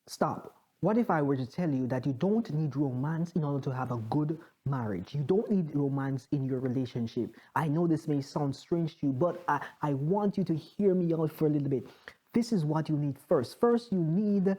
Stop. What if I were to tell you that you don't need romance in order to have a good marriage? You don't need romance in your relationship. I know this may sound strange to you, but I want you to hear me out for a little bit. This is what you need first. First, you need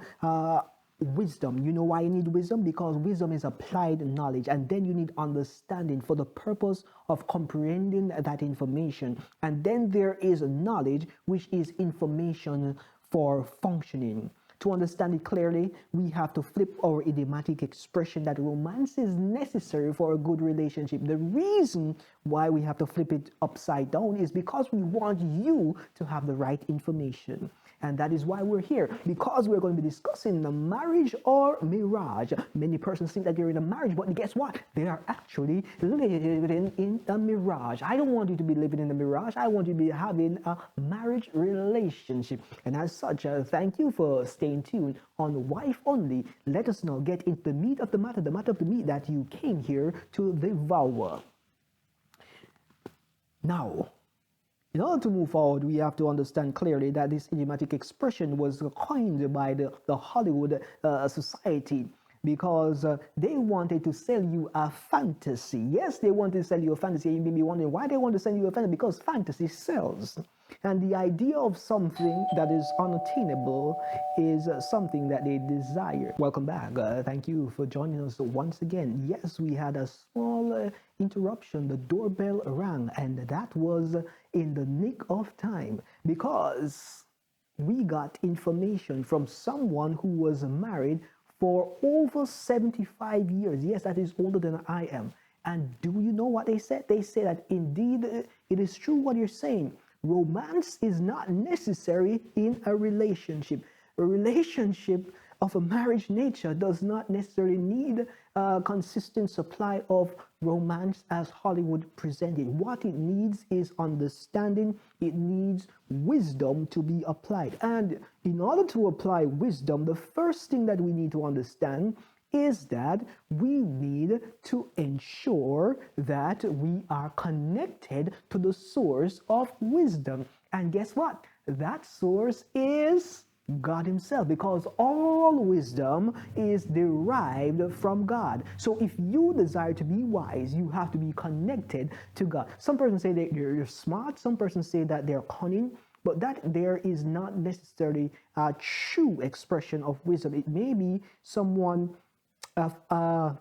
wisdom. You know why you need wisdom? Because wisdom is applied knowledge, and then you need understanding for the purpose of comprehending that information. And then there is knowledge, which is information for functioning. To understand it clearly, we have to flip our idiomatic expression that romance is necessary for a good relationship. The reason why we have to flip it upside down is because we want you to have the right information. And that is why we're here, because we're going to be discussing the marriage or mirage. Many persons think that they're in a marriage, but guess what? They are actually living in a mirage. I don't want you to be living in a mirage. I want you to be having a marriage relationship. And as such, thank you for staying tuned on Wife Only. Let us now get into the meat of the matter of the meat that you came here to devour. Now, in order to move forward, we have to understand clearly that this idiomatic expression was coined by the Hollywood society because they wanted to sell you a fantasy. Yes, they wanted to sell you a fantasy. You may be wondering why they want to sell you a fantasy, because fantasy sells. And the idea of something that is unattainable is something that they desire. Welcome back. Thank you for joining us once again. Yes, we had a small interruption. The doorbell rang, and that was in the nick of time because we got information from someone who was married for over 75 years. Yes, that is older than I am. And do you know what they said? They said that indeed it is true what you're saying. Romance is not necessary in a relationship. A relationship of a marriage nature does not necessarily need a consistent supply of romance as Hollywood presented. What it needs is understanding. It needs wisdom to be applied. And in order to apply wisdom, the first thing that we need to understand is that we need to ensure that we are connected to the source of wisdom. And guess what? That source is God Himself, because all wisdom is derived from God. So if you desire to be wise, you have to be connected to God. Some persons say that you're smart, some persons say that they're cunning, but that there is not necessarily a true expression of wisdom. It may be someone of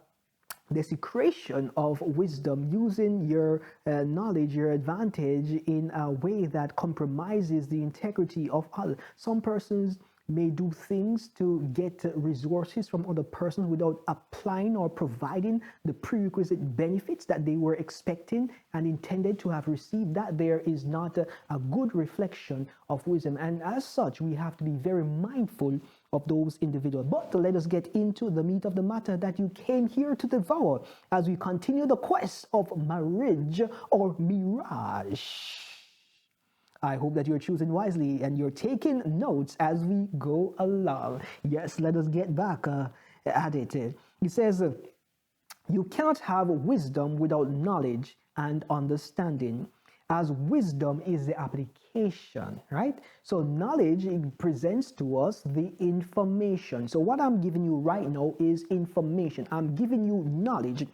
desecration of wisdom, using your knowledge, your advantage in a way that compromises the integrity of others. Some persons may do things to get resources from other persons without applying or providing the prerequisite benefits that they were expecting and intended to have received. That there is not a good reflection of wisdom, and as such we have to be very mindful of those individuals. But let us get into the meat of the matter that you came here to devour as we continue the quest of marriage or mirage. I hope that you're choosing wisely and you're taking notes as we go along. Yes, let us get back at it. It says, you cannot have wisdom without knowledge and understanding, as wisdom is the application, right? So knowledge presents to us the information. So what I'm giving you right now is information. I'm giving you knowledge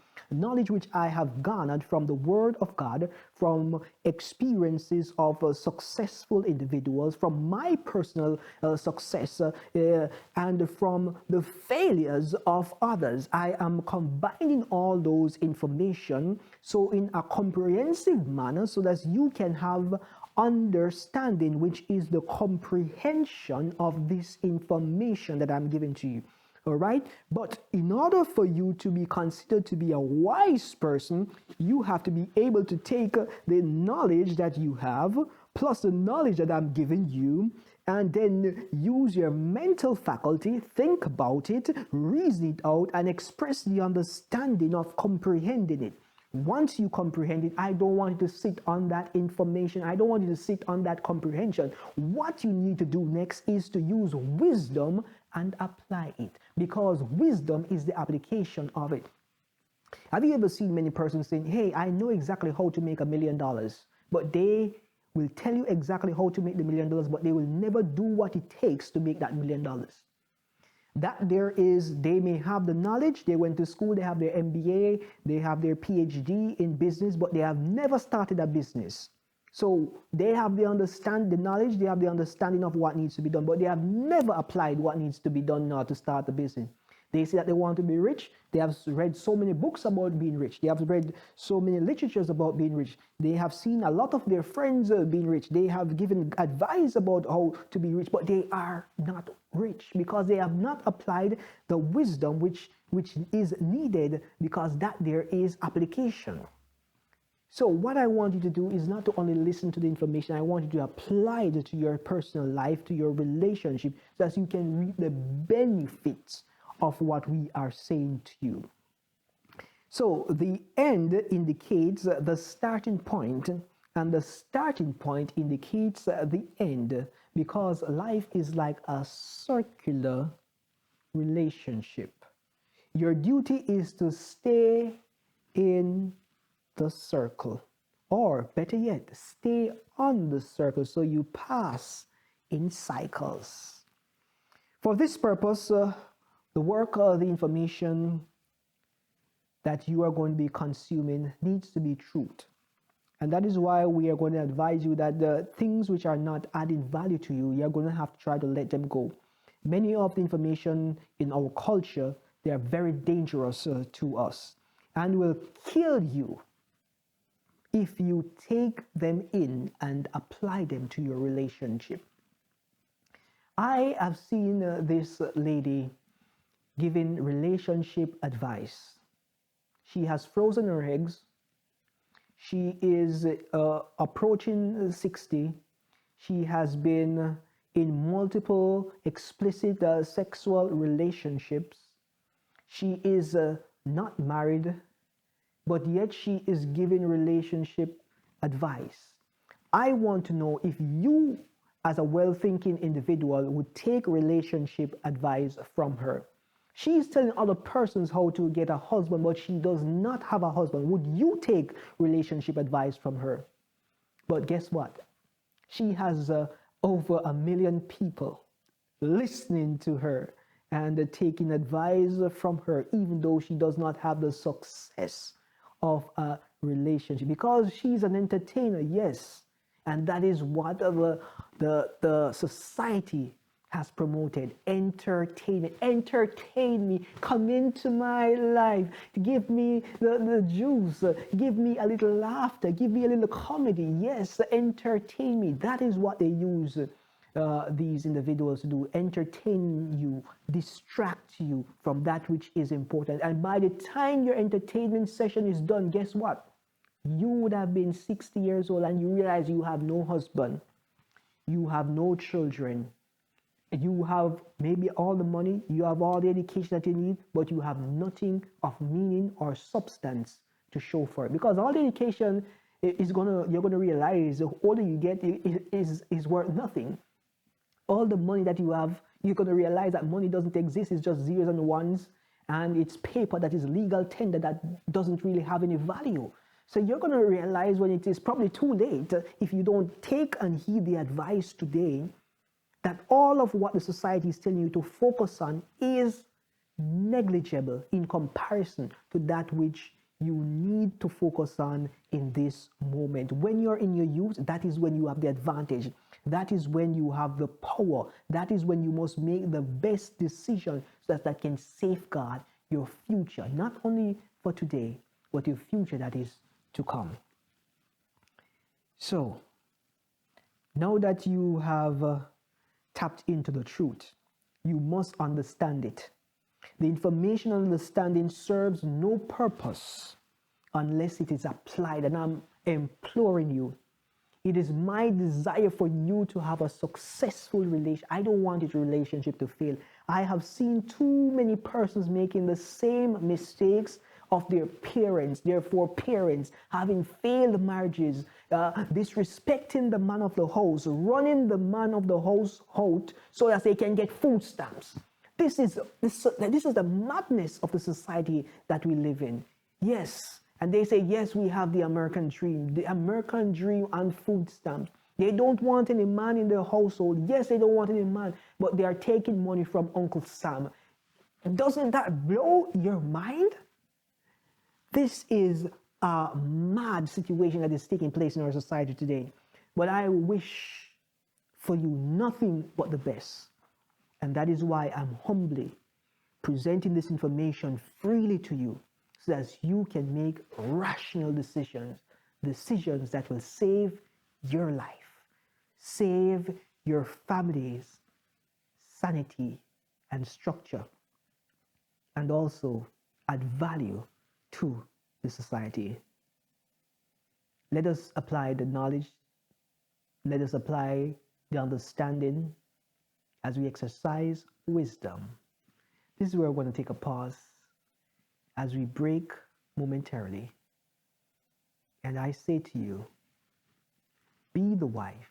which I have garnered from the Word of God, from experiences of successful individuals, from my personal success, and from the failures of others. I am combining all those information so in a comprehensive manner so that you can have understanding, which is the comprehension of this information that I'm giving to you. All right, but in order for you to be considered to be a wise person, you have to be able to take the knowledge that you have plus the knowledge that I'm giving you, and then use your mental faculty, think about it, reason it out, and express the understanding of comprehending it. Once you comprehend it, I don't want you to sit on that information. I don't want you to sit on that comprehension. What you need to do next is to use wisdom and apply it, because wisdom is the application of it. Have you ever seen many persons saying, hey, I know exactly how to make $1 million, but they will tell you exactly how to make the $1 million, but they will never do what it takes to make that $1 million. That there is, they may have the knowledge, they went to school, they have their MBA, they have their PhD in business, but they have never started a business. So they have the knowledge, they have the understanding of what needs to be done, but they have never applied what needs to be done now to start the business. They say that they want to be rich. They have read so many books about being rich. They have read so many literatures about being rich. They have seen a lot of their friends being rich. They have given advice about how to be rich, but they are not rich because they have not applied the wisdom which is needed, because that there is application. So what I want you to do is not to only listen to the information. I want you to apply it to your personal life, to your relationship, so that you can reap the benefits of what we are saying to you. So the end indicates the starting point, and the starting point indicates the end, because life is like a circular relationship. Your duty is to stay in the circle, or better yet, stay on the circle so you pass in cycles. For this purpose, the work of the information that you are going to be consuming needs to be truth. And that is why we are going to advise you that the things which are not adding value to you, you're going to have to try to let them go. Many of the information in our culture, they are very dangerous to us and will kill you if you take them in and apply them to your relationship. I have seen this lady giving relationship advice. She has frozen her eggs. She is approaching 60. She has been in multiple explicit sexual relationships. She is not married, but yet she is giving relationship advice. I want to know if you, as a well-thinking individual, would take relationship advice from her. She is telling other persons how to get a husband, but she does not have a husband. Would you take relationship advice from her? But guess what? She has over 1 million people listening to her and taking advice from her, even though she does not have the success of a relationship, because she's an entertainer, yes, and that is what the society has promoted. Entertainment. Entertain me. Come into my life. Give me the juice. Give me a little laughter. Give me a little comedy. Yes, entertain me. That is what they use these individuals to do. Entertain you, distract you from that which is important. And by the time your entertainment session is done, guess what? You would have been 60 years old and you realize you have no husband. You have no children. You have maybe all the money, you have all the education that you need, but you have nothing of meaning or substance to show for it. Because all the education you're gonna realize the older you get is worth nothing. All the money that you have, you're gonna realize that money doesn't exist. It's just zeros and ones, and it's paper that is legal tender that doesn't really have any value. So you're gonna realize when it is probably too late, if you don't take and heed the advice today, that all of what the society is telling you to focus on is negligible in comparison to that which you need to focus on in this moment. When you're in your youth, that is when you have the advantage. That is when you have the power. That is when you must make the best decision so that can safeguard your future, not only for today, but your future that is to come. So, now that you have tapped into the truth, you must understand it. The information and understanding serves no purpose unless it is applied, and I'm imploring you. It is my desire for you to have a successful relationship. I don't want your relationship to fail. I have seen too many persons making the same mistakes of their parents, therefore parents having failed marriages, disrespecting the man of the house, running the man of the household so that they can get food stamps. This is the madness of the society that we live in. Yes, and they say, yes, we have the American dream and food stamps. They don't want any man in their household. Yes, they don't want any man, but they are taking money from Uncle Sam. Doesn't that blow your mind? This is a mad situation that is taking place in our society today. But I wish for you nothing but the best. And that is why I'm humbly presenting this information freely to you so that you can make rational decisions, decisions that will save your life, save your family's sanity and structure, and also add value to the society. Let us apply the knowledge, let us apply the understanding as we exercise wisdom. This is where we're going to take a pause as we break momentarily. And I say to you, be the wife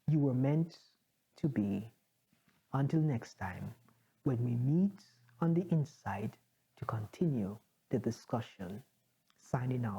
you were meant to be. Until next time, when we meet on the inside to continue the discussion. Signing out.